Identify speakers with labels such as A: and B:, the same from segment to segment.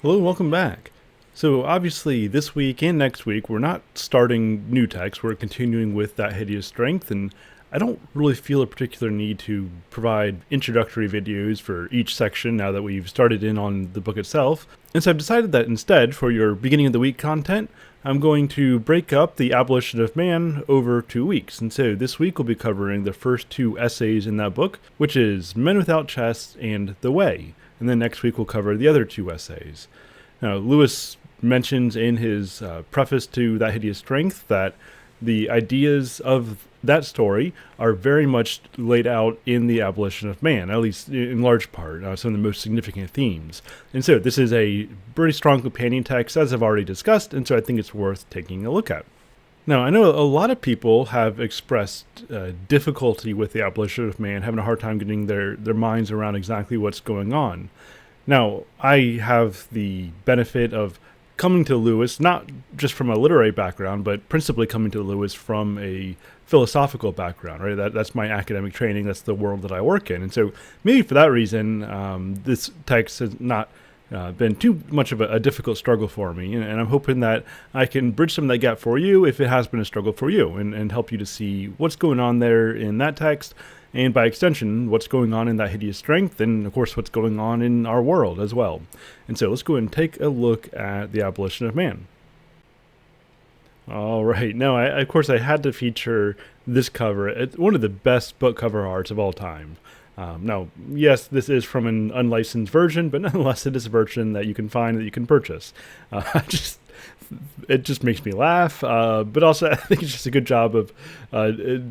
A: Hello and welcome back. So obviously this week and next week we're not starting new text, we're continuing with That Hideous Strength, and I don't really feel a particular need to provide introductory videos for each section now that we've started in on the book itself. And so I've decided that instead, for your beginning of the week content, I'm going to break up the Abolition of Man over 2 weeks. And so this week we'll be covering the first 2 essays in that book, which is Men Without Chests and The Way. And then next week we'll cover the other 2 essays. Now, Lewis mentions in his preface to That Hideous Strength that the ideas of that story are very much laid out in the Abolition of Man, at least in large part, some of the most significant themes. And so this is a pretty strong companion text, as I've already discussed, and so I think it's worth taking a look at. Now, I know a lot of people have expressed difficulty with the Abolition of Man, having a hard time getting their minds around exactly what's going on. Now, I have the benefit of coming to Lewis, not just from a literary background, but principally coming to Lewis from a philosophical background, right? That's my academic training, that's the world that I work in. And so maybe for that reason, this text has not been too much of a difficult struggle for me, and I'm hoping that I can bridge some of that gap for you if it has been a struggle for you, and help you to see what's going on there in that text, and by extension, what's going on in That Hideous Strength, and of course what's going on in our world as well. And so let's go ahead and take a look at the Abolition of Man. All right, now of course I had to feature this cover. It's one of the best book cover arts of all time. Now, yes, this is from an unlicensed version, but nonetheless, it is a version that you can find, that you can purchase. It just makes me laugh, but also I think it's just a good job of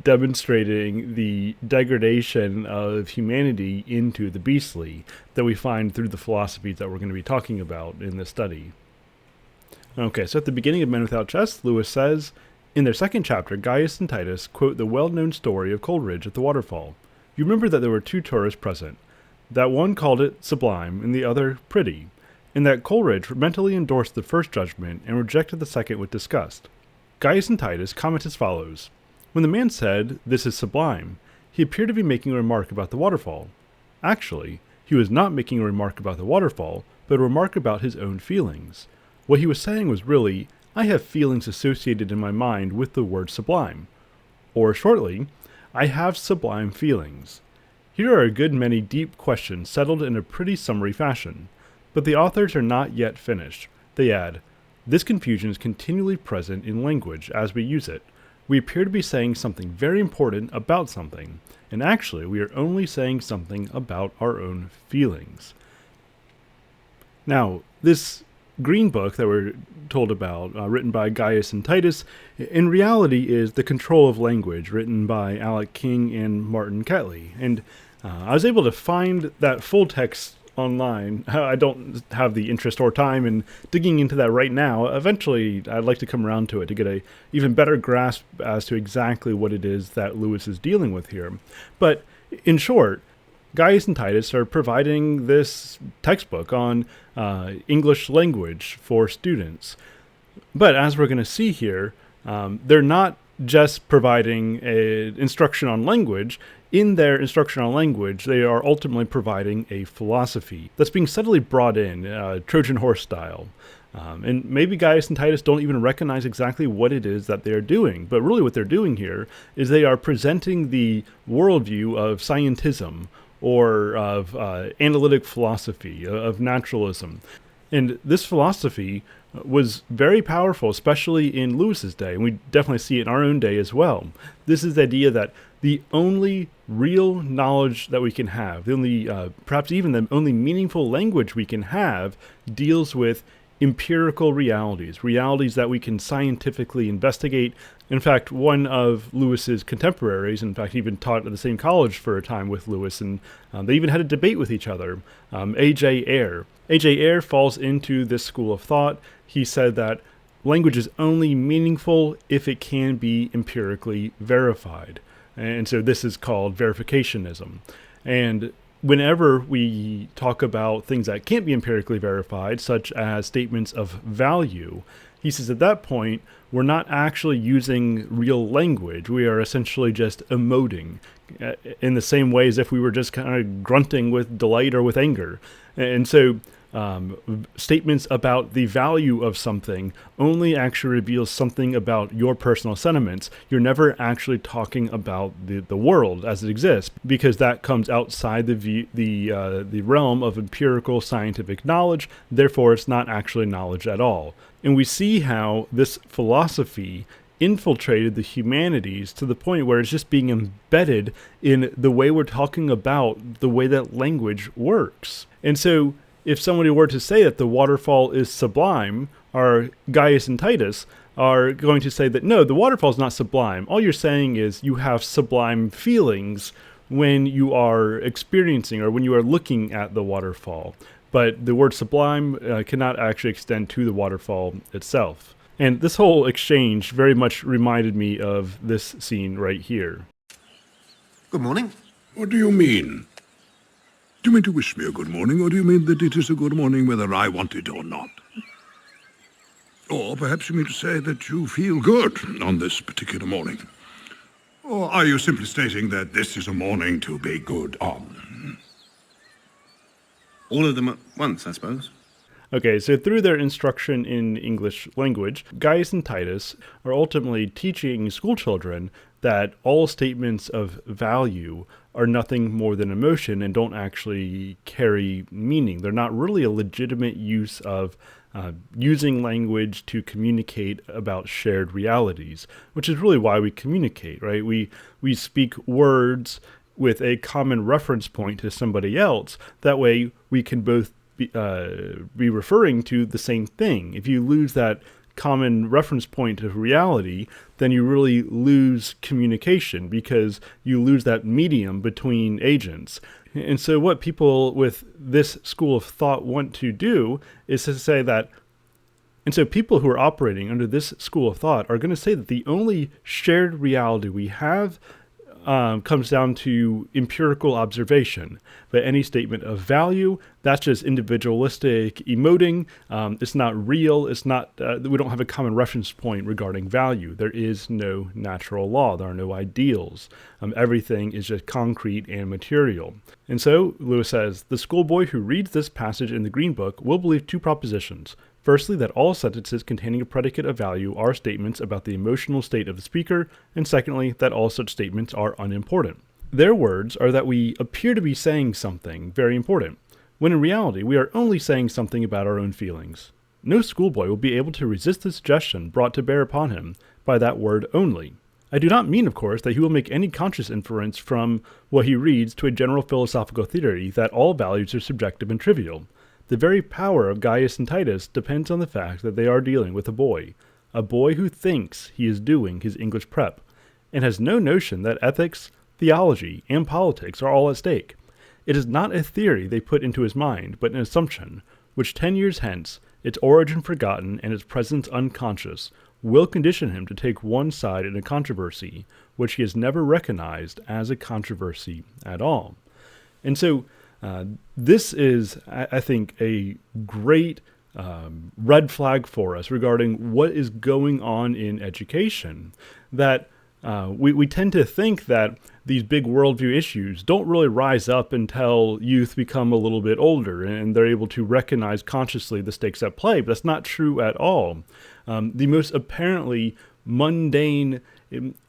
A: demonstrating the degradation of humanity into the beastly that we find through the philosophies that we're going to be talking about in this study. Okay, so at the beginning of Men Without Chests, Lewis says, in their second chapter, Gaius and Titus quote the well-known story of Coleridge at the waterfall. You remember that there were 2 tourists present, that one called it sublime and the other pretty, and that Coleridge mentally endorsed the first judgment and rejected the second with disgust. Gaius and Titus comment as follows. When the man said, "This is sublime," he appeared to be making a remark about the waterfall. Actually, he was not making a remark about the waterfall, but a remark about his own feelings. What he was saying was really, I have feelings associated in my mind with the word sublime. Or shortly, I have sublime feelings. Here are a good many deep questions settled in a pretty summary fashion, but the authors are not yet finished. They add, this confusion is continually present in language as we use it. We appear to be saying something very important about something, and actually we are only saying something about our own feelings. Now, this Green Book that we're told about, written by Gaius and Titus, in reality is The Control of Language, written by Alec King and Martin Catley. And I was able to find that full text online. I don't have the interest or time in digging into that right now. Eventually, I'd like to come around to it to get a even better grasp as to exactly what it is that Lewis is dealing with here. But in short, Gaius and Titus are providing this textbook on English language for students. But as we're going to see here, they're not just providing instruction on language. In their instruction on language, they are ultimately providing a philosophy that's being subtly brought in, Trojan horse style. And maybe Gaius and Titus don't even recognize exactly what it is that they're doing. But really what they're doing here is they are presenting the worldview of scientism, or of analytic philosophy, of naturalism. And this philosophy was very powerful, especially in Lewis's day, and we definitely see it in our own day as well. This is the idea that the only real knowledge that we can have, the only, perhaps even the only meaningful language we can have, deals with empirical realities that we can scientifically investigate. In fact, one of Lewis's contemporaries, in fact, even taught at the same college for a time with Lewis, and they even had a debate with each other, A.J. Ayer. A.J. Ayer falls into this school of thought. He said that language is only meaningful if it can be empirically verified. And so this is called verificationism. And whenever we talk about things that can't be empirically verified, such as statements of value, he says at that point, we're not actually using real language. We are essentially just emoting in the same way as if we were just kind of grunting with delight or with anger. And so statements about the value of something only actually reveals something about your personal sentiments. You're never actually talking about the world as it exists, because that comes outside the realm of empirical scientific knowledge. Therefore, it's not actually knowledge at all. And we see how this philosophy infiltrated the humanities to the point where it's just being embedded in the way we're talking about the way that language works. And so if somebody were to say that the waterfall is sublime, our Gaius and Titus are going to say that no, the waterfall is not sublime. All you're saying is you have sublime feelings when you are experiencing or when you are looking at the waterfall. But the word sublime cannot actually extend to the waterfall itself. And this whole exchange very much reminded me of this scene right here.
B: Good morning.
C: What do you mean? Do you mean to wish me a good morning, or do you mean that it is a good morning whether I want it or not? Or perhaps you mean to say that you feel good on this particular morning? Or are you simply stating that this is a morning to be good on?
B: All of them at once, I suppose.
A: Okay, so through their instruction in English language, Gaius and Titus are ultimately teaching schoolchildren that all statements of value are nothing more than emotion and don't actually carry meaning. They're not really a legitimate use of using language to communicate about shared realities, which is really why we communicate, right? We speak words with a common reference point to somebody else. That way we can both be referring to the same thing. If you lose that common reference point of reality, then you really lose communication because you lose that medium between agents. And so what people with this school of thought want to do is to say that, and so people who are operating under this school of thought are going to say that the only shared reality we have comes down to empirical observation. But any statement of value, that's just individualistic emoting. It's not real. It's not. We don't have a common reference point regarding value. There is no natural law. There are no ideals. Everything is just concrete and material. And so Lewis says, the schoolboy who reads this passage in the Green Book will believe two propositions. Firstly, that all sentences containing a predicate of value are statements about the emotional state of the speaker, and secondly, that all such statements are unimportant. Their words are that we appear to be saying something very important, when in reality we are only saying something about our own feelings. No schoolboy will be able to resist the suggestion brought to bear upon him by that word only. I do not mean, of course, that he will make any conscious inference from what he reads to a general philosophical theory that all values are subjective and trivial. The very power of Gaius and Titus depends on the fact that they are dealing with a boy who thinks he is doing his English prep, and has no notion that ethics, theology, and politics are all at stake. It is not a theory they put into his mind, but an assumption, which 10 years hence, its origin forgotten and its presence unconscious, will condition him to take one side in a controversy which he has never recognized as a controversy at all. And so, this is, I think, a great red flag for us regarding what is going on in education, that we tend to think that these big worldview issues don't really rise up until youth become a little bit older and they're able to recognize consciously the stakes at play, but that's not true at all. The most apparently mundane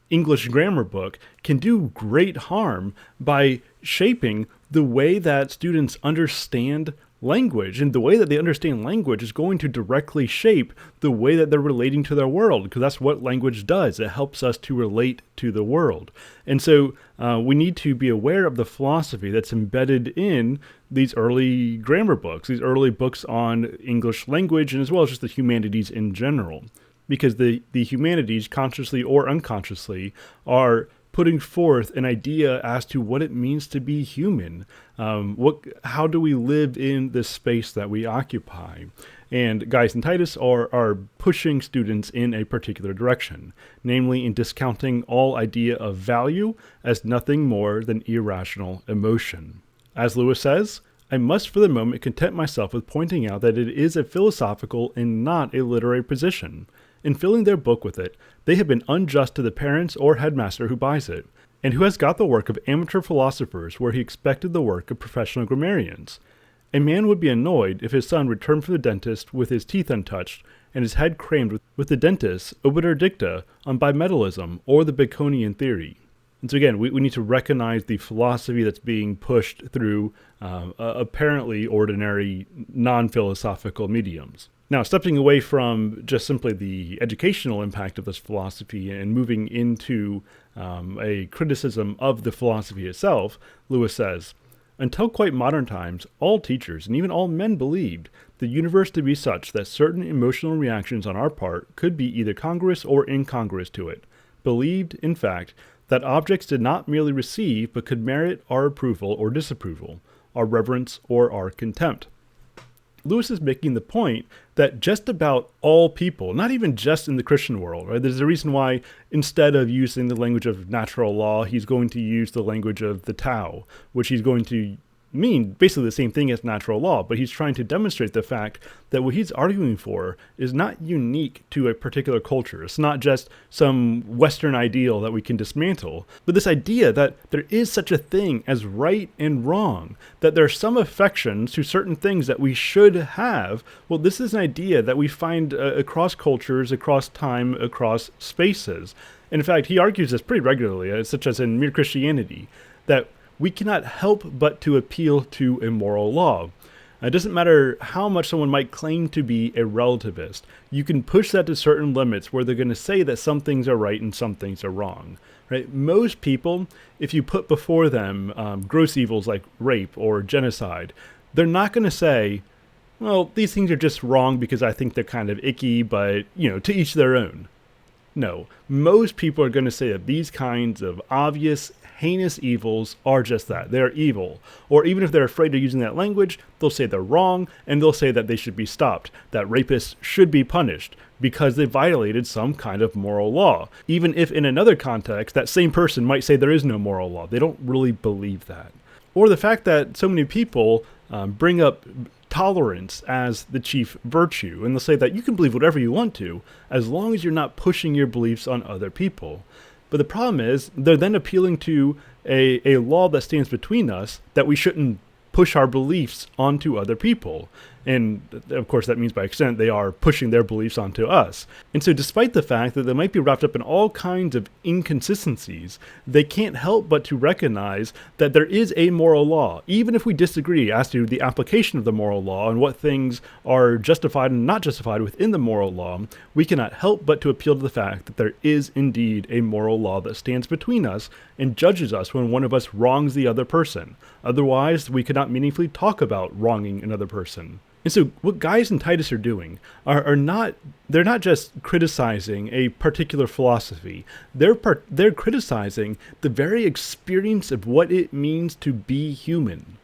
A: English grammar book can do great harm by shaping the way that students understand language, and the way that they understand language is going to directly shape the way that they're relating to their world, because that's what language does. It helps us to relate to the world. And so we need to be aware of the philosophy that's embedded in these early grammar books, these early books on English language, and as well as just the humanities in general, because the humanities, consciously or unconsciously, are putting forth an idea as to what it means to be human. How do we live in this space that we occupy? And Gaius and Titus are pushing students in a particular direction, namely in discounting all idea of value as nothing more than irrational emotion. As Lewis says, I must for the moment content myself with pointing out that it is a philosophical and not a literary position. In filling their book with it, they have been unjust to the parents or headmaster who buys it, and who has got the work of amateur philosophers where he expected the work of professional grammarians. A man would be annoyed if his son returned from the dentist with his teeth untouched, and his head crammed with the dentist's obiter dicta on bimetallism or the Baconian theory. And so again, we need to recognize the philosophy that's being pushed through apparently ordinary, non-philosophical mediums. Now, stepping away from just simply the educational impact of this philosophy and moving into a criticism of the philosophy itself, Lewis says, until quite modern times, all teachers and even all men believed the universe to be such that certain emotional reactions on our part could be either congruous or incongruous to it. Believed, in fact, that objects did not merely receive but could merit our approval or disapproval, our reverence or our contempt. Lewis is making the point that just about all people, not even just in the Christian world, right? There's a reason why instead of using the language of natural law, he's going to use the language of the Tao, which he's going to mean basically the same thing as natural law, but he's trying to demonstrate the fact that what he's arguing for is not unique to a particular culture. It's not just some Western ideal that we can dismantle, but this idea that there is such a thing as right and wrong, that there are some affections to certain things that we should have. Well, this is an idea that we find across cultures, across time, across spaces. And in fact, he argues this pretty regularly, such as in Mere Christianity, that we cannot help but to appeal to a moral law. It doesn't matter how much someone might claim to be a relativist. You can push that to certain limits where they're going to say that some things are right and some things are wrong. Right? Most people, if you put before them gross evils like rape or genocide, they're not going to say, well, these things are just wrong because I think they're kind of icky, but, to each their own. No, most people are going to say that these kinds of obvious, heinous evils are just that. They're evil. Or even if they're afraid of using that language, they'll say they're wrong, and they'll say that they should be stopped, that rapists should be punished because they violated some kind of moral law. Even if in another context, that same person might say there is no moral law. They don't really believe that. Or the fact that so many people bring up tolerance as the chief virtue, and they'll say that you can believe whatever you want to, as long as you're not pushing your beliefs on other people. But the problem is, they're then appealing to a law that stands between us, that we shouldn't push our beliefs onto other people. And of course, that means by extent, they are pushing their beliefs onto us. And so despite the fact that they might be wrapped up in all kinds of inconsistencies, they can't help but to recognize that there is a moral law, even if we disagree as to the application of the moral law and what things are justified and not justified within the moral law. We cannot help but to appeal to the fact that there is indeed a moral law that stands between us and judges us when one of us wrongs the other person. Otherwise, we could not meaningfully talk about wronging another person. And so what Gaius and Titus are doing they're not just criticizing a particular philosophy. They're criticizing the very experience of what it means to be human.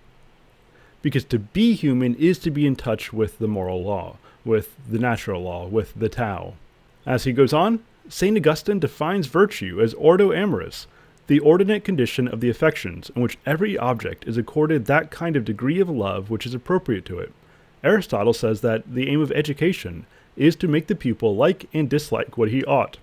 A: Because to be human is to be in touch with the moral law, with the natural law, with the Tao. As he goes on, St. Augustine defines virtue as ordo amoris, the ordinate condition of the affections in which every object is accorded that kind of degree of love which is appropriate to it. Aristotle says that the aim of education is to make the pupil like and dislike what he ought.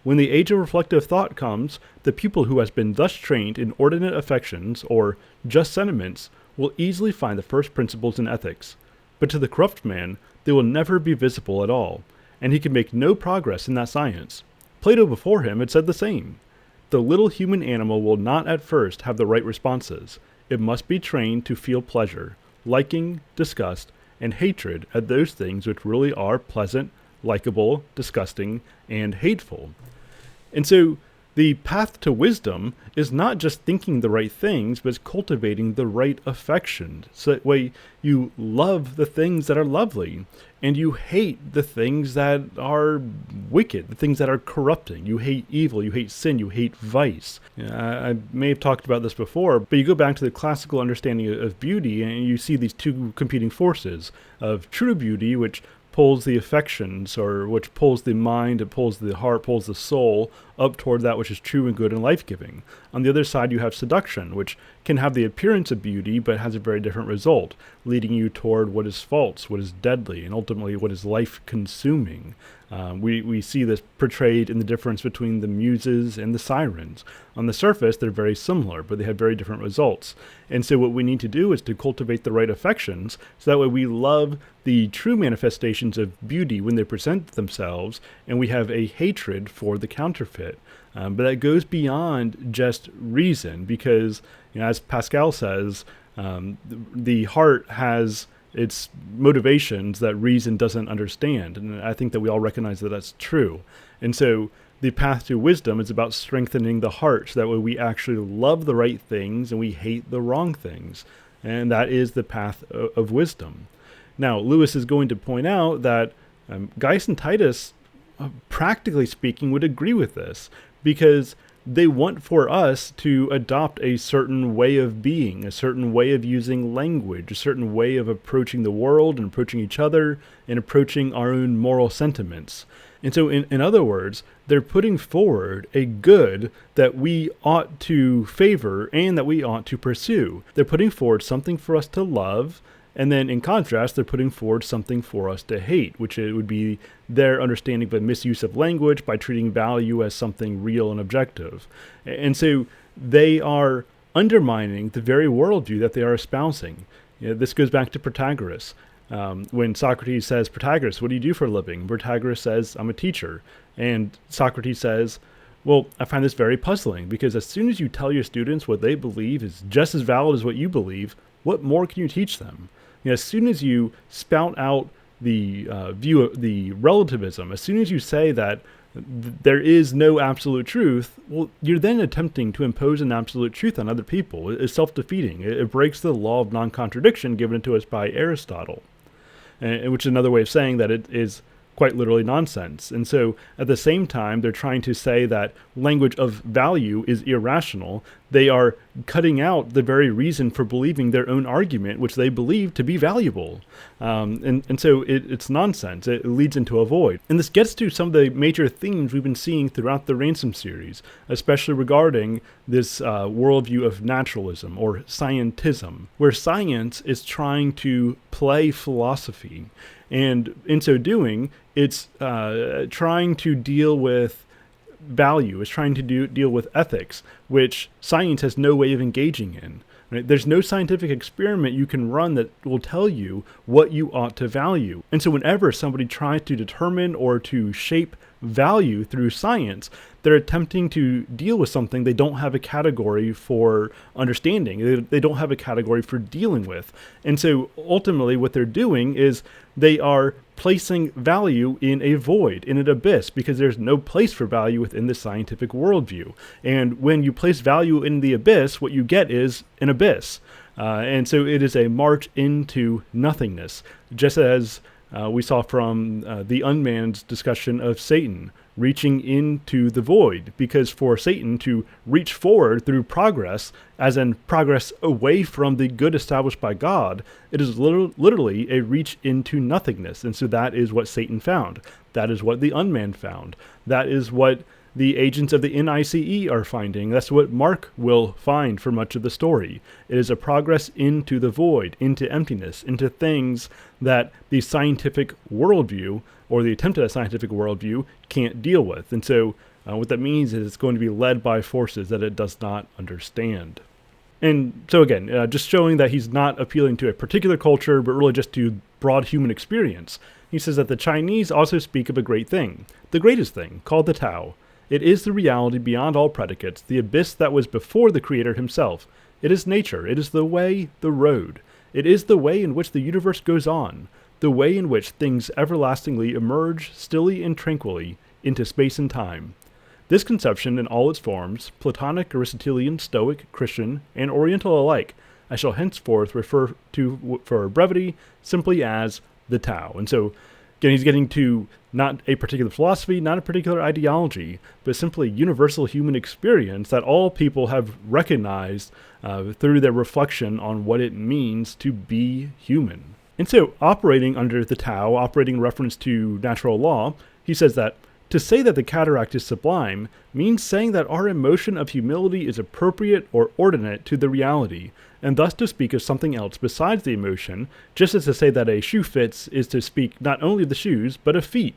A: When the age of reflective thought comes, the pupil who has been thus trained in ordinate affections, or just sentiments, will easily find the first principles in ethics. But to the corrupt man, they will never be visible at all, and he can make no progress in that science. Plato before him had said the same. The little human animal will not at first have the right responses. It must be trained to feel pleasure, liking, disgust, and hatred at those things which really are pleasant, likable, disgusting, and hateful. And so the path to wisdom is not just thinking the right things, but it's cultivating the right affections. So that way you love the things that are lovely, and you hate the things that are wicked, the things that are corrupting. You hate evil, you hate sin, you hate vice. I may have talked about this before, but you go back to the classical understanding of beauty, and you see these two competing forces of true beauty, which pulls the affections, or which pulls the mind, it pulls the heart, pulls the soul, up toward that which is true and good and life-giving. On the other side, you have seduction, which can have the appearance of beauty, but has a very different result, leading you toward what is false, what is deadly, and ultimately what is life-consuming. We see this portrayed in the difference between the muses and the sirens. On the surface, they're very similar, but they have very different results. And so what we need to do is to cultivate the right affections, so that way we love the true manifestations of beauty when they present themselves, and we have a hatred for the counterfeit. But that goes beyond just reason, because, as Pascal says, the heart has its motivations that reason doesn't understand. And I think that we all recognize that that's true. And so the path to wisdom is about strengthening the heart, so that way we actually love the right things and we hate the wrong things. And that is the path of wisdom. Now, Lewis is going to point out that Gaius and Titus, practically speaking, would agree with this, because they want for us to adopt a certain way of being, a certain way of using language, a certain way of approaching the world and approaching each other and approaching our own moral sentiments. And so, in other words, they're putting forward a good that we ought to favor and that we ought to pursue. They're putting forward something for us to love, and then in contrast, they're putting forward something for us to hate, which it would be their understanding of the misuse of language by treating value as something real and objective. And so they are undermining the very worldview that they are espousing. This goes back to Protagoras. When Socrates says, "Protagoras, what do you do for a living?" Protagoras says, "I'm a teacher." And Socrates says, "Well, I find this very puzzling, because as soon as you tell your students what they believe is just as valid as what you believe, what more can you teach them? As soon as you spout out the view of the relativism, as soon as you say that there is no absolute truth, well, you're then attempting to impose an absolute truth on other people. It's self-defeating. It breaks the law of non-contradiction given to us by Aristotle, which is another way of saying that it is quite literally nonsense. And so at the same time, they're trying to say that language of value is irrational. They are cutting out the very reason for believing their own argument, which they believe to be valuable. And so it's nonsense. It leads into a void. And this gets to some of the major themes we've been seeing throughout the Ransom series, especially regarding this worldview of naturalism or scientism, where science is trying to play philosophy. And in so doing, it's trying to deal with value, it's trying to deal with ethics, which science has no way of engaging in. Right? There's no scientific experiment you can run that will tell you what you ought to value. And so whenever somebody tries to determine or to shape value through science, they're attempting to deal with something they don't have a category for understanding. They don't have a category for dealing with. And so ultimately what they're doing is they are placing value in a void, in an abyss, because there's no place for value within the scientific worldview. And when you place value in the abyss, what you get is an abyss. And so it is a march into nothingness, just as we saw from the unmanned discussion of Satan reaching into the void, because for Satan to reach forward through progress, as in progress away from the good established by God, it is literally a reach into nothingness. And so that is what Satan found. That is what the unmanned found. That is what the agents of the NICE are finding. That's what Mark will find for much of the story. It is a progress into the void, into emptiness, into things that the scientific worldview, or the attempt at a scientific worldview, can't deal with. And so what that means is it's going to be led by forces that it does not understand. And so again, just showing that he's not appealing to a particular culture, but really just to broad human experience. He says that the Chinese also speak of a great thing, the greatest thing, called the Tao. It is the reality beyond all predicates, the abyss that was before the Creator himself. It is nature. It is the way, the road. It is the way in which the universe goes on, the way in which things everlastingly emerge, stilly and tranquilly, into space and time. This conception in all its forms, Platonic, Aristotelian, Stoic, Christian, and Oriental alike, I shall henceforth refer to, for brevity, simply as the Tao. And so, again, he's getting to not a particular philosophy, not a particular ideology, but simply universal human experience that all people have recognized through their reflection on what it means to be human. And so, operating under the Tao, operating in reference to natural law, he says that To say that the cataract is sublime means saying that our emotion of humility is appropriate or ordinate to the reality, and thus to speak of something else besides the emotion, just as to say that a shoe fits is to speak not only of the shoes, but of feet.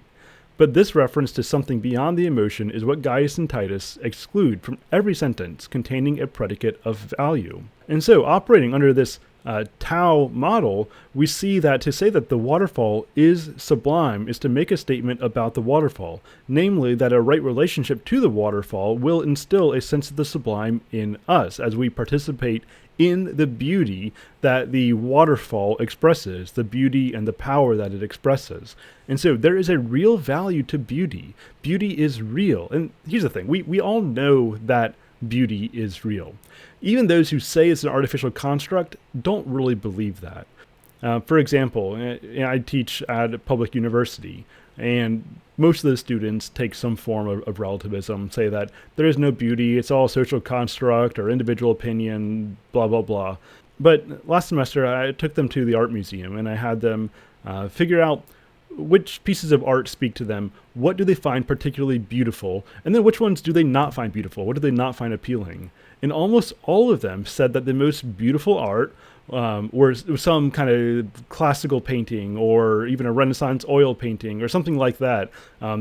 A: But this reference to something beyond the emotion is what Gaius and Titus exclude from every sentence containing a predicate of value. And so, operating under this Tao model, we see that to say that the waterfall is sublime is to make a statement about the waterfall, namely that a right relationship to the waterfall will instill a sense of the sublime in us as we participate in the beauty that the waterfall expresses, the beauty and the power that it expresses. And so there is a real value to beauty. Beauty is real. And here's the thing, we all know that beauty is real. Even those who say it's an artificial construct don't really believe that. For example, I teach at a public university, and most of the students take some form of relativism, say that there is no beauty, it's all a social construct or individual opinion, blah, blah, blah. But last semester, I took them to the art museum, and I had them figure out which pieces of art speak to them, what do they find particularly beautiful, and then which ones do they not find beautiful, what do they not find appealing. And almost all of them said that the most beautiful art or some kind of classical painting or even a Renaissance oil painting or something like that,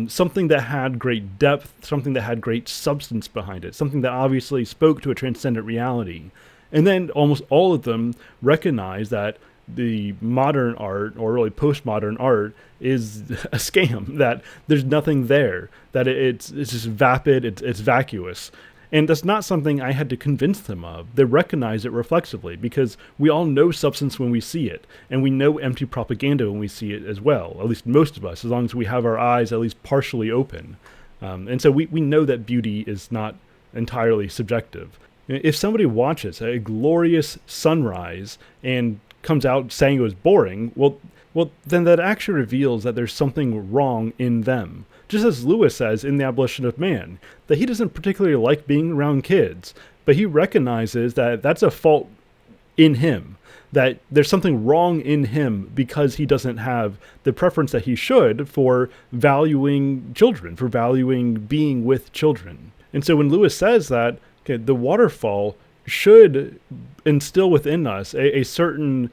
A: something that had great depth, something that had great substance behind it, something that obviously spoke to a transcendent reality. And then almost all of them recognized that the modern art, or really postmodern art, is a scam, that there's nothing there, that it's just vapid, it's vacuous. And that's not something I had to convince them of. They recognize it reflexively because we all know substance when we see it, and we know empty propaganda when we see it as well, at least most of us, as long as we have our eyes at least partially open. And so we know that beauty is not entirely subjective. If somebody watches a glorious sunrise and comes out saying it was boring, well, then that actually reveals that there's something wrong in them. Just as Lewis says in The Abolition of Man, that he doesn't particularly like being around kids, but he recognizes that that's a fault in him, that there's something wrong in him because he doesn't have the preference that he should for valuing children, for valuing being with children. And so when Lewis says that, okay, the waterfall should instill within us a certain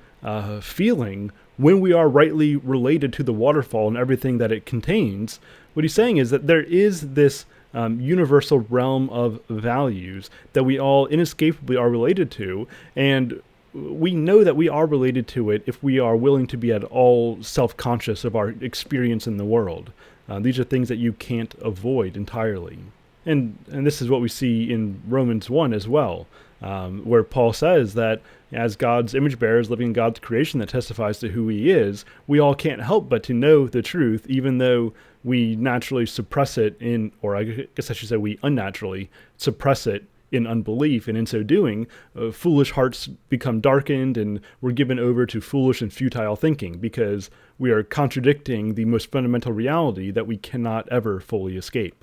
A: feeling when we are rightly related to the waterfall and everything that it contains, what he's saying is that there is this universal realm of values that we all inescapably are related to, and we know that we are related to it if we are willing to be at all self-conscious of our experience in the world. These are things that you can't avoid entirely. And this is what we see in Romans 1 as well, where Paul says that as God's image bearers living in God's creation that testifies to who he is, we all can't help but to know the truth, even though we naturally suppress it in, or I guess I should say we unnaturally suppress it in unbelief. And in so doing, foolish hearts become darkened and we're given over to foolish and futile thinking because we are contradicting the most fundamental reality that we cannot ever fully escape.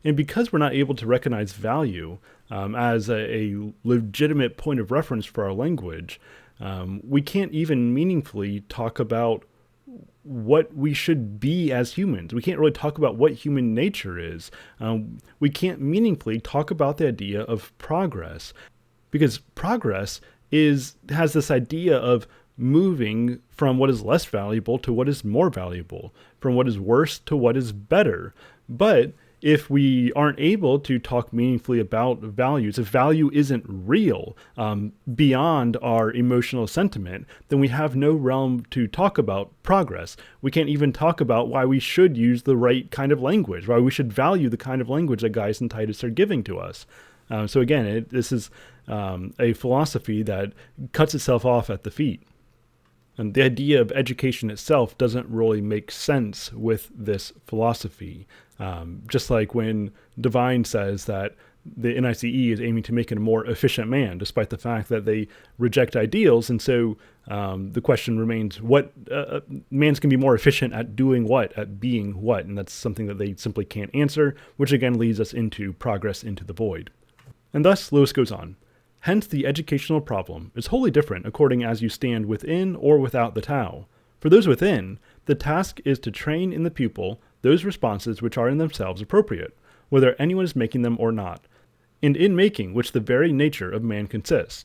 A: And because we're not able to recognize value as a legitimate point of reference for our language, we can't even meaningfully talk about what we should be as humans. We can't really talk about what human nature is. We can't meaningfully talk about the idea of progress, because progress has this idea of moving from what is less valuable to what is more valuable, from what is worse to what is better. But if we aren't able to talk meaningfully about values, if value isn't real beyond our emotional sentiment, then we have no realm to talk about progress. We can't even talk about why we should use the right kind of language, why we should value the kind of language that Gaius and Titus are giving to us. So again, this is a philosophy that cuts itself off at the feet. And the idea of education itself doesn't really make sense with this philosophy. Just like when Divine says that the NICE is aiming to make it a more efficient man, despite the fact that they reject ideals. And so the question remains, what mans can be more efficient at doing what, at being what? And that's something that they simply can't answer, which again leads us into progress into the void. And thus, Lewis goes on. Hence, the educational problem is wholly different according as you stand within or without the Tao. For those within, the task is to train in the pupil those responses which are in themselves appropriate, whether anyone is making them or not, and in making which the very nature of man consists.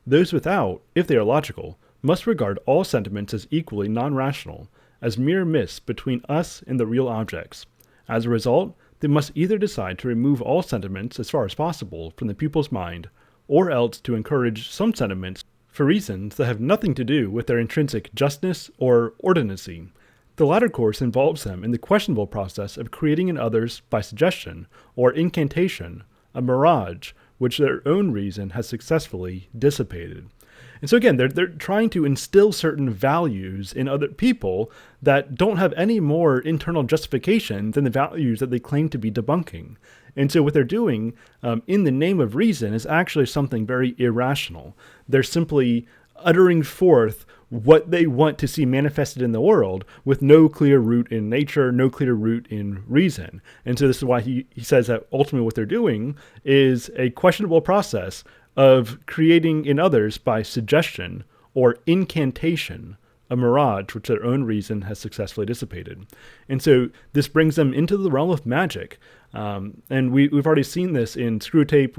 A: Those without, if they are logical, must regard all sentiments as equally non-rational, as mere myths between us and the real objects. As a result, they must either decide to remove all sentiments as far as possible from the pupil's mind, or else to encourage some sentiments for reasons that have nothing to do with their intrinsic justness or ordinacy. The latter course involves them in the questionable process of creating in others, by suggestion or incantation, a mirage which their own reason has successfully dissipated. And so again, they're trying to instill certain values in other people that don't have any more internal justification than the values that they claim to be debunking. And so what they're doing in the name of reason is actually something very irrational. They're simply uttering forth what they want to see manifested in the world with no clear root in nature, no clear root in reason. And so this is why he says that ultimately what they're doing is a questionable process of creating in others by suggestion or incantation a mirage which their own reason has successfully dissipated. And so this brings them into the realm of magic. And we've already seen this in Screwtape.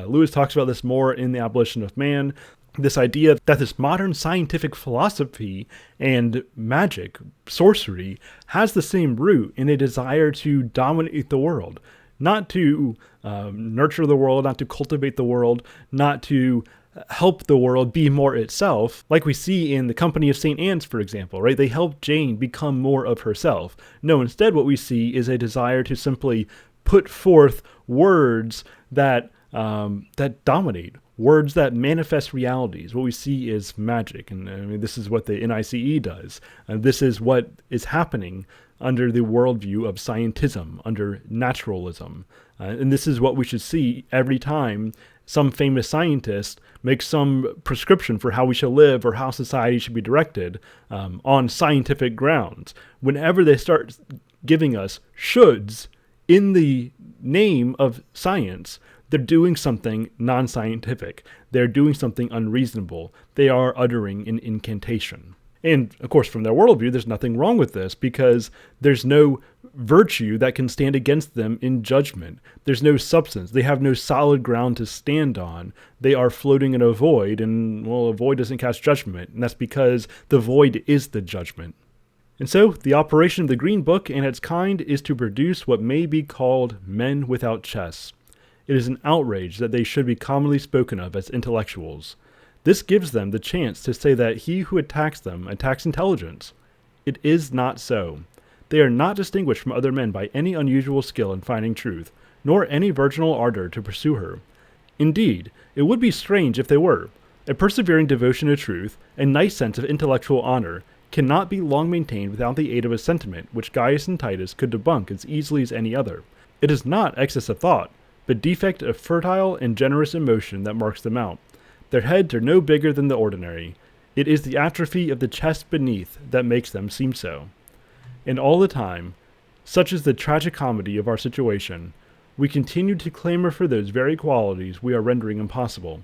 A: Lewis talks about this more in The Abolition of Man. This idea that this modern scientific philosophy and magic, sorcery, has the same root in a desire to dominate the world, not to nurture the world, not to cultivate the world, not to help the world be more itself, like we see in the Company of St. Anne's, for example, right? They help Jane become more of herself. No, instead what we see is a desire to simply put forth words that dominate, words that manifest realities. What we see is magic, and I mean, this is what the NICE does. This is what is happening under the worldview of scientism, under naturalism. And this is what we should see every time some famous scientist makes some prescription for how we should live or how society should be directed on scientific grounds. Whenever they start giving us shoulds in the name of science, they're doing something non-scientific. They're doing something unreasonable. They are uttering an incantation. And, of course, from their worldview, there's nothing wrong with this because there's no virtue that can stand against them in judgment. There's no substance. They have no solid ground to stand on. They are floating in a void, and, well, a void doesn't cast judgment, and that's because the void is the judgment. And so, the operation of the Green Book and its kind is to produce what may be called men without chests. It is an outrage that they should be commonly spoken of as intellectuals. This gives them the chance to say that he who attacks them attacks intelligence. It is not so. They are not distinguished from other men by any unusual skill in finding truth, nor any virginal ardor to pursue her. Indeed, it would be strange if they were. A persevering devotion to truth, a nice sense of intellectual honor, cannot be long maintained without the aid of a sentiment which Gaius and Titus could debunk as easily as any other. It is not excess of thought, but defect of fertile and generous emotion that marks them out. Their heads are no bigger than the ordinary. It is the atrophy of the chest beneath that makes them seem so. And all the time, such is the tragicomedy of our situation, we continue to clamor for those very qualities we are rendering impossible.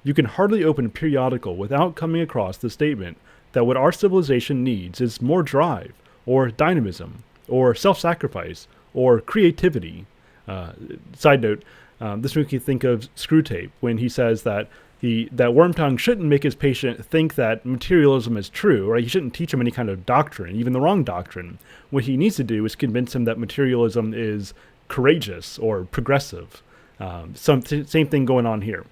A: You can hardly open a periodical without coming across the statement that what our civilization needs is more drive, or dynamism, or self-sacrifice, or creativity. Side note, this makes me think of Screwtape when he says that Wormtongue shouldn't make his patient think that materialism is true, right? He shouldn't teach him any kind of doctrine, even the wrong doctrine. What he needs to do is convince him that materialism is courageous or progressive. Same thing going on here.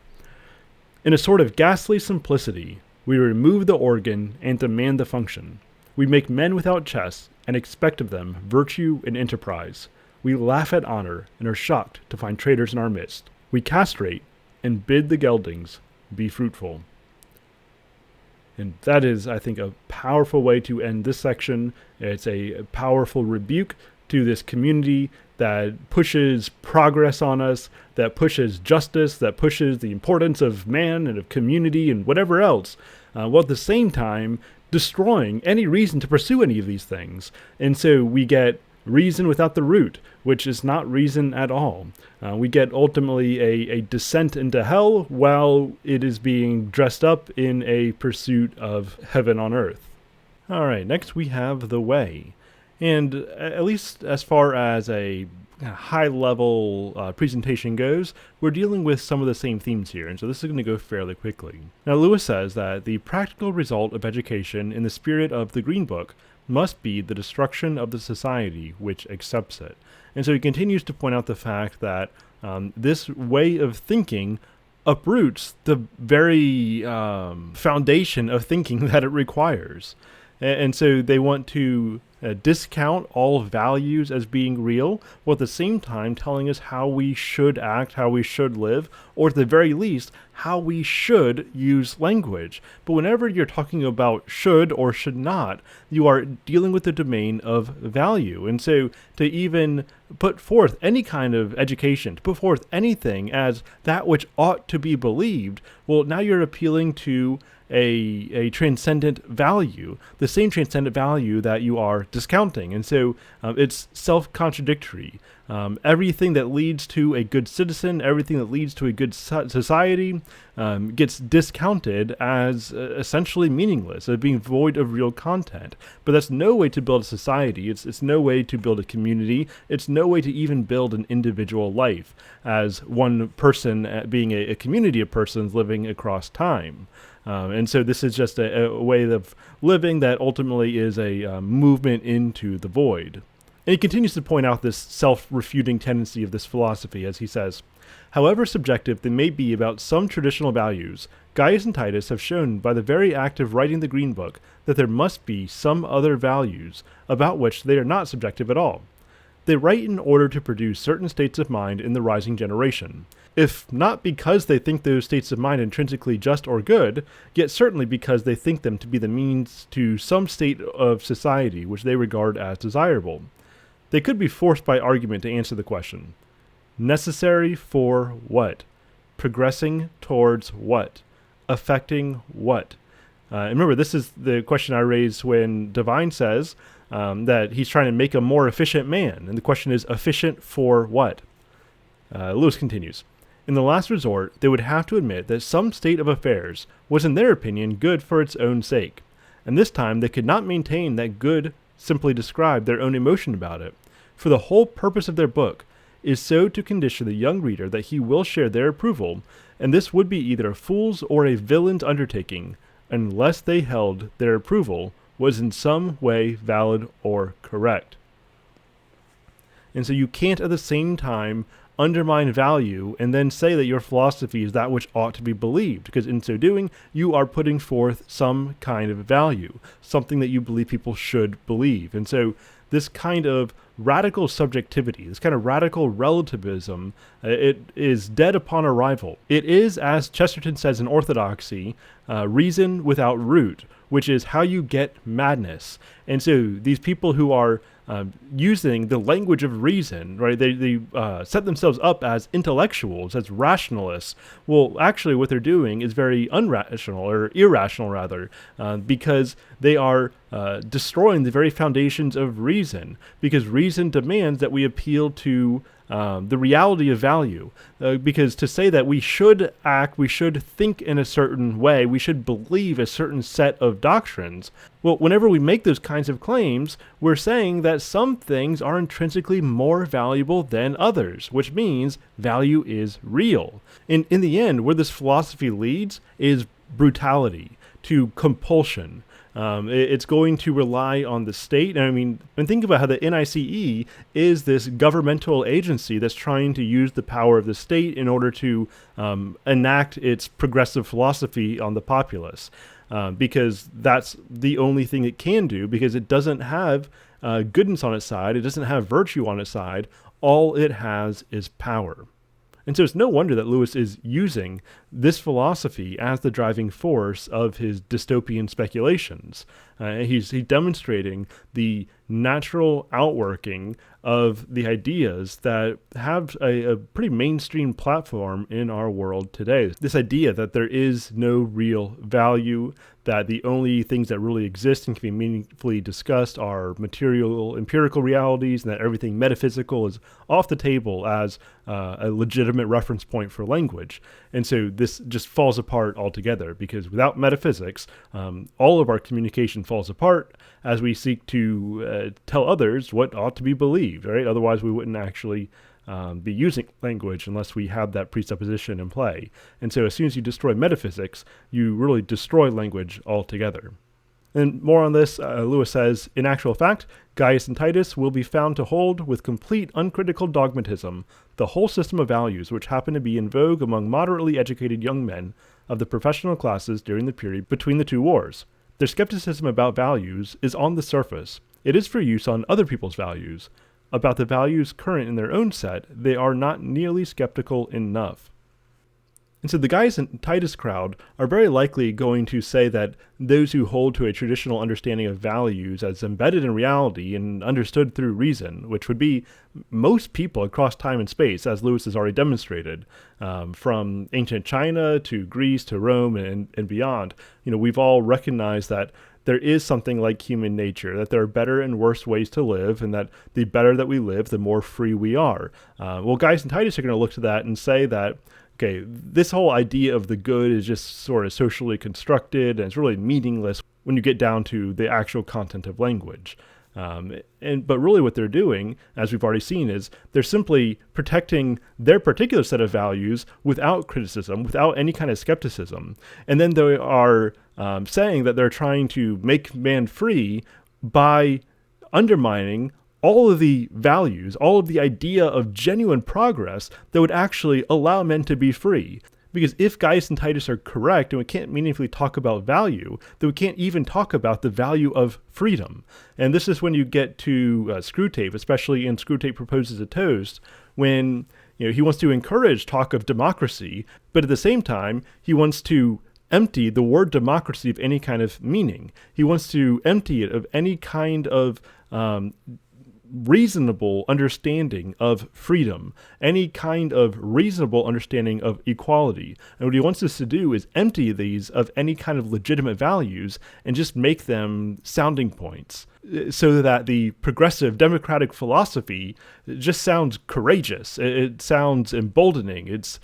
A: In a sort of ghastly simplicity, we remove the organ and demand the function. We make men without chests and expect of them virtue and enterprise. We laugh at honor and are shocked to find traitors in our midst. We castrate and bid the geldings be fruitful. And that is, I think, a powerful way to end this section. It's a powerful rebuke to this community that pushes progress on us, that pushes justice, that pushes the importance of man and of community and whatever else, while at the same time destroying any reason to pursue any of these things. And so we get reason without the root, which is not reason at all. We get ultimately a descent into hell while it is being dressed up in a pursuit of heaven on earth. All right, next we have the way. And at least as far as a high-level presentation goes, we're dealing with some of the same themes here, and so this is going to go fairly quickly. Now, Lewis says that the practical result of education in the spirit of the Green Book must be the destruction of the society which accepts it. And so he continues to point out the fact that this way of thinking uproots the very foundation of thinking that it requires. And so they want to discount all values as being real, while at the same time telling us how we should act, how we should live, or at the very least, how we should use language. But whenever you're talking about should or should not, you are dealing with the domain of value. And so to even put forth any kind of education, to put forth anything as that which ought to be believed, well, now you're appealing to a transcendent value, the same transcendent value that you are discounting. And so it's self-contradictory. Everything that leads to a good citizen, everything that leads to a good society gets discounted as essentially meaningless, as being void of real content. But that's no way to build a society. It's no way to build a community. It's no way to even build an individual life as one person being a community of persons living across time. And so this is just a way of living that ultimately is a movement into the void. And he continues to point out this self-refuting tendency of this philosophy as he says, however subjective they may be about some traditional values, Gaius and Titus have shown by the very act of writing the Green Book that there must be some other values about which they are not subjective at all. They write in order to produce certain states of mind in the rising generation, if not because they think those states of mind intrinsically just or good, yet certainly because they think them to be the means to some state of society which they regard as desirable. They could be forced by argument to answer the question. Necessary for what? Progressing towards what? Affecting what? And remember, this is the question I raised when Divine says that he's trying to make a more efficient man. And the question is, efficient for what? Lewis continues. In the last resort, they would have to admit that some state of affairs was in their opinion good for its own sake. And this time they could not maintain that good simply described their own emotion about it. For the whole purpose of their book is so to condition the young reader that he will share their approval, and this would be either a fool's or a villain's undertaking, unless they held their approval was in some way valid or correct. And so you can't at the same time undermine value and then say that your philosophy is that which ought to be believed, because in so doing, you are putting forth some kind of value, something that you believe people should believe. And so this kind of radical subjectivity, this kind of radical relativism, it is dead upon arrival. It is, as Chesterton says in Orthodoxy, reason without root, which is how you get madness. And so these people who are using the language of reason, right? They set themselves up as intellectuals, as rationalists. Well, actually what they're doing is very unrational, or irrational rather, because they are destroying the very foundations of reason, because reason demands that we appeal to the reality of value, because to say that we should act, we should think in a certain way, we should believe a certain set of doctrines, well, whenever we make those kinds of claims, we're saying that some things are intrinsically more valuable than others, which means value is real. And in the end, where this philosophy leads is brutality, to compulsion. It's going to rely on the state. And think about how the NICE is this governmental agency that's trying to use the power of the state in order to enact its progressive philosophy on the populace. Because that's the only thing it can do, because it doesn't have goodness on its side. It doesn't have virtue on its side. All it has is power. And so it's no wonder that Lewis is using this philosophy as the driving force of his dystopian speculations. He's demonstrating the natural outworking of the ideas that have a pretty mainstream platform in our world today. This idea that there is no real value, that the only things that really exist and can be meaningfully discussed are material, empirical realities, and that everything metaphysical is off the table as a legitimate reference point for language. And so this just falls apart altogether, because without metaphysics, all of our communication falls apart as we seek to tell others what ought to be believed, right? Otherwise, we wouldn't actually be using language unless we had that presupposition in play. And so as soon as you destroy metaphysics, you really destroy language altogether. And more on this, Lewis says, in actual fact, Gaius and Titus will be found to hold with complete uncritical dogmatism the whole system of values which happened to be in vogue among moderately educated young men of the professional classes during the period between the two wars. Their skepticism about values is on the surface. It is for use on other people's values. About the values current in their own set, they are not nearly skeptical enough. And so the Gaius and Titus crowd are very likely going to say that those who hold to a traditional understanding of values as embedded in reality and understood through reason, which would be most people across time and space, as Lewis has already demonstrated, from ancient China to Greece to Rome and beyond, we've all recognized that there is something like human nature, that there are better and worse ways to live, and that the better that we live, the more free we are. Well, Gaius and Titus are going to look to that and say that, okay, this whole idea of the good is just sort of socially constructed, and it's really meaningless when you get down to the actual content of language. But really what they're doing, as we've already seen, is they're simply protecting their particular set of values without criticism, without any kind of skepticism. And then they are saying that they're trying to make man free by undermining all of the values, all of the idea of genuine progress that would actually allow men to be free. Because if Gaius and Titus are correct, and we can't meaningfully talk about value, then we can't even talk about the value of freedom. And this is when you get to Screwtape, especially in Screwtape Proposes a Toast, when he wants to encourage talk of democracy, but at the same time, he wants to empty the word democracy of any kind of meaning. He wants to empty it of any kind of reasonable understanding of freedom, any kind of reasonable understanding of equality. And what he wants us to do is empty these of any kind of legitimate values and just make them sounding points, so that the progressive democratic philosophy just sounds courageous. It sounds emboldening. It's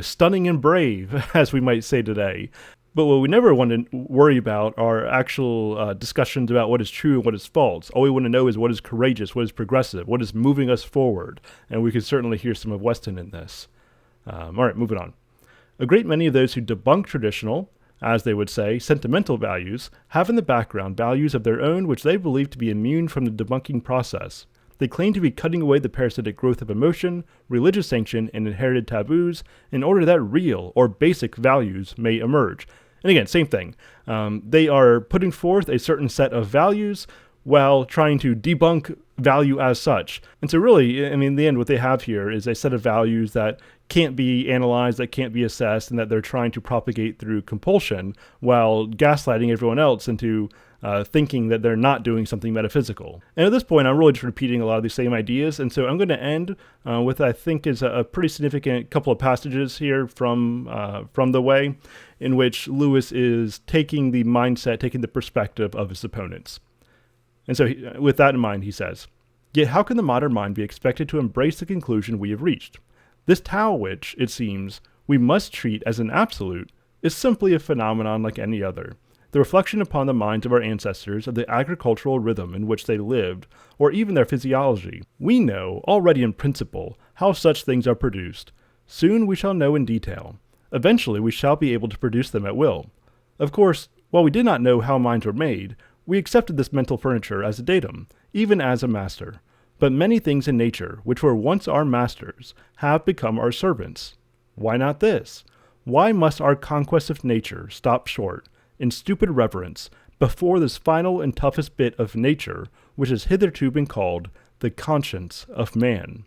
A: stunning and brave, as we might say today. But what we never want to worry about are actual discussions about what is true and what is false. All we want to know is what is courageous, what is progressive, what is moving us forward. And we could certainly hear some of Weston in this. All right, moving on. A great many of those who debunk traditional, as they would say, sentimental values, have in the background values of their own which they believe to be immune from the debunking process. They claim to be cutting away the parasitic growth of emotion, religious sanction, and inherited taboos in order that real or basic values may emerge. And again, same thing. They are putting forth a certain set of values while trying to debunk value as such. And so really, in the end, what they have here is a set of values that can't be analyzed, that can't be assessed, and that they're trying to propagate through compulsion while gaslighting everyone else into thinking that they're not doing something metaphysical. And at this point, I'm really just repeating a lot of these same ideas. And so I'm going to end with, I think, is a pretty significant couple of passages here from The Way, in which Lewis is taking the mindset, taking the perspective of his opponents. And so with that in mind, he says, "Yet how can the modern mind be expected to embrace the conclusion we have reached? This Tao which, it seems, we must treat as an absolute is simply a phenomenon like any other, the reflection upon the minds of our ancestors of the agricultural rhythm in which they lived, or even their physiology. We know already in principle how such things are produced. Soon we shall know in detail. Eventually we shall be able to produce them at will. Of course, while we did not know how minds were made, we accepted this mental furniture as a datum, even as a master. But many things in nature, which were once our masters, have become our servants. Why not this? Why must our conquest of nature stop short, in stupid reverence, before this final and toughest bit of nature, which has hitherto been called the conscience of man?"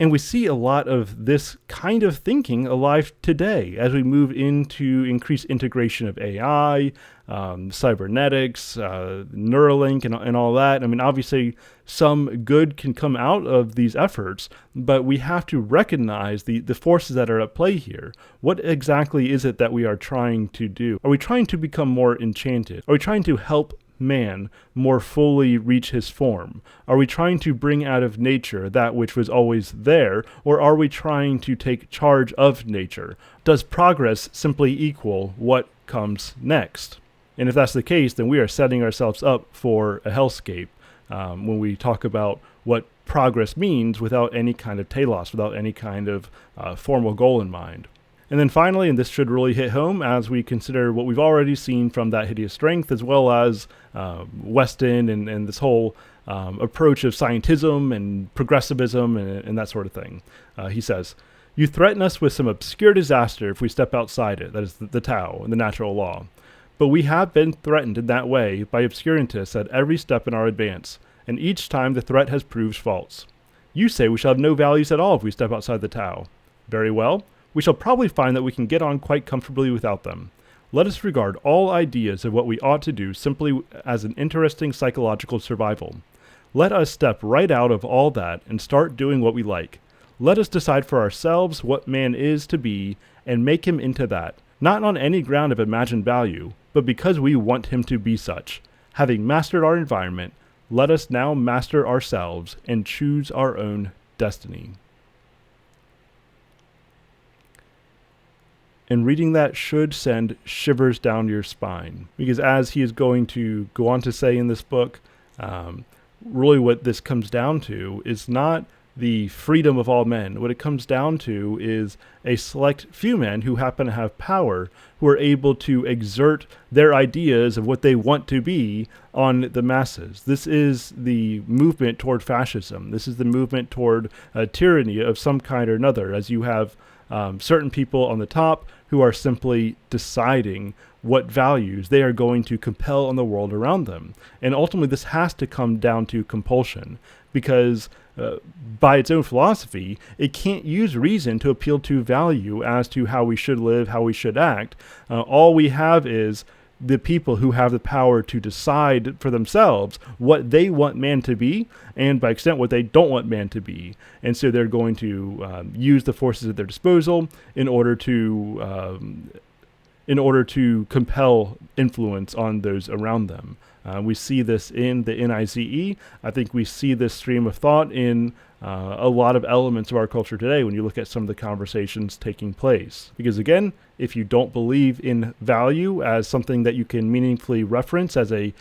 A: And we see a lot of this kind of thinking alive today as we move into increased integration of AI, cybernetics, Neuralink, and all that. Obviously, some good can come out of these efforts, but we have to recognize the forces that are at play here. What exactly is it that we are trying to do? Are we trying to become more enchanted? Are we trying to help man more fully reach his form? Are we trying to bring out of nature that which was always there, or are we trying to take charge of nature? Does progress simply equal what comes next? And if that's the case, then we are setting ourselves up for a hellscape. when we talk about what progress means without any kind of telos, without any kind of formal goal in mind. And then finally, and this should really hit home as we consider what we've already seen from That Hideous Strength, as well as Weston and this whole approach of scientism and progressivism and that sort of thing. He says, "You threaten us with some obscure disaster if we step outside it," that is the Tao and the natural law. "But we have been threatened in that way by obscurantists at every step in our advance, and each time the threat has proved false. You say we shall have no values at all if we step outside the Tao. Very well. We shall probably find that we can get on quite comfortably without them. Let us regard all ideas of what we ought to do simply as an interesting psychological survival. Let us step right out of all that and start doing what we like. Let us decide for ourselves what man is to be and make him into that, not on any ground of imagined value, but because we want him to be such. Having mastered our environment, let us now master ourselves and choose our own destiny." And reading that should send shivers down your spine, because as he is going to go on to say in this book, really what this comes down to is not the freedom of all men. What it comes down to is a select few men who happen to have power, who are able to exert their ideas of what they want to be on the masses. This is the movement toward fascism. This is the movement toward tyranny of some kind or another, as you have certain people on the top who are simply deciding what values they are going to compel on the world around them. And ultimately, this has to come down to compulsion, because by its own philosophy, it can't use reason to appeal to value as to how we should live, how we should act. All we have is the people who have the power to decide for themselves what they want man to be, and by extent what they don't want man to be. And so they're going to use the forces at their disposal in order to compel influence on those around them. We see this in the NICE. I think we see this stream of thought in a lot of elements of our culture today when you look at some of the conversations taking place. Because again, if you don't believe in value as something that you can meaningfully reference as a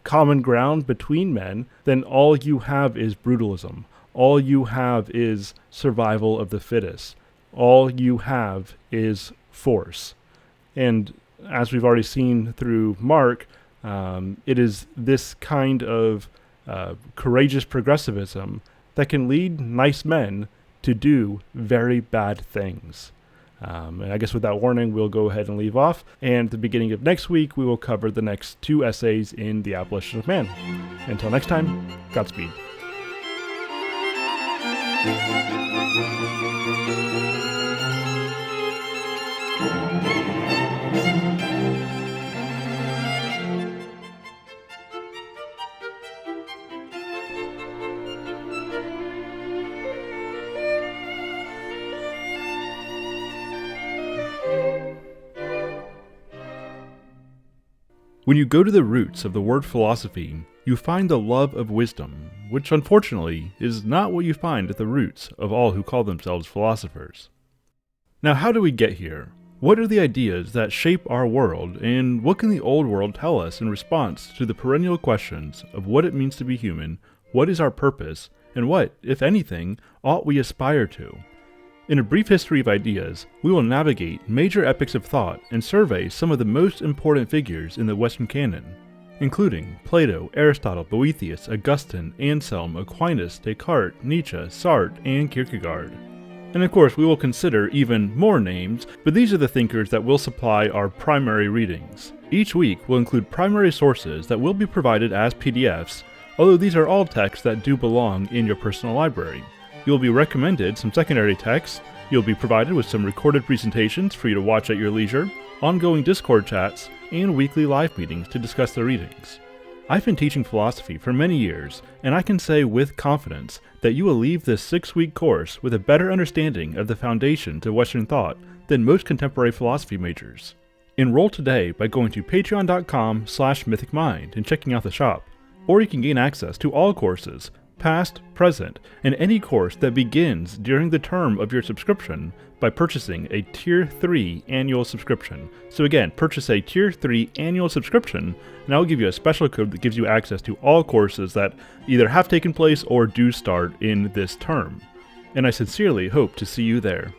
A: common ground between men, then all you have is brutalism. All you have is survival of the fittest. All you have is force. And as we've already seen through Mark, it is this kind of courageous progressivism that can lead nice men to do very bad things. And I guess with that warning, we'll go ahead and leave off. And at the beginning of next week, we will cover the next 2 essays in The Abolition of Man. Until next time, Godspeed. When you go to the roots of the word philosophy, you find the love of wisdom, which unfortunately is not what you find at the roots of all who call themselves philosophers. Now, how do we get here? What are the ideas that shape our world, and what can the old world tell us in response to the perennial questions of what it means to be human, what is our purpose, and what, if anything, ought we aspire to? In a brief history of ideas, we will navigate major epics of thought and survey some of the most important figures in the Western canon, including Plato, Aristotle, Boethius, Augustine, Anselm, Aquinas, Descartes, Nietzsche, Sartre, and Kierkegaard. And of course, we will consider even more names, but these are the thinkers that will supply our primary readings. Each week will include primary sources that will be provided as PDFs, although these are all texts that do belong in your personal library. You'll be recommended some secondary texts, you'll be provided with some recorded presentations for you to watch at your leisure, ongoing Discord chats, and weekly live meetings to discuss the readings. I've been teaching philosophy for many years, and I can say with confidence that you will leave this 6-week course with a better understanding of the foundations of Western thought than most contemporary philosophy majors. Enroll today by going to patreon.com/mythicmind and checking out the shop, or you can gain access to all courses, past, present, and any course that begins during the term of your subscription by purchasing a Tier 3 annual subscription. So again, purchase a Tier 3 annual subscription, and I will give you a special code that gives you access to all courses that either have taken place or do start in this term. And I sincerely hope to see you there.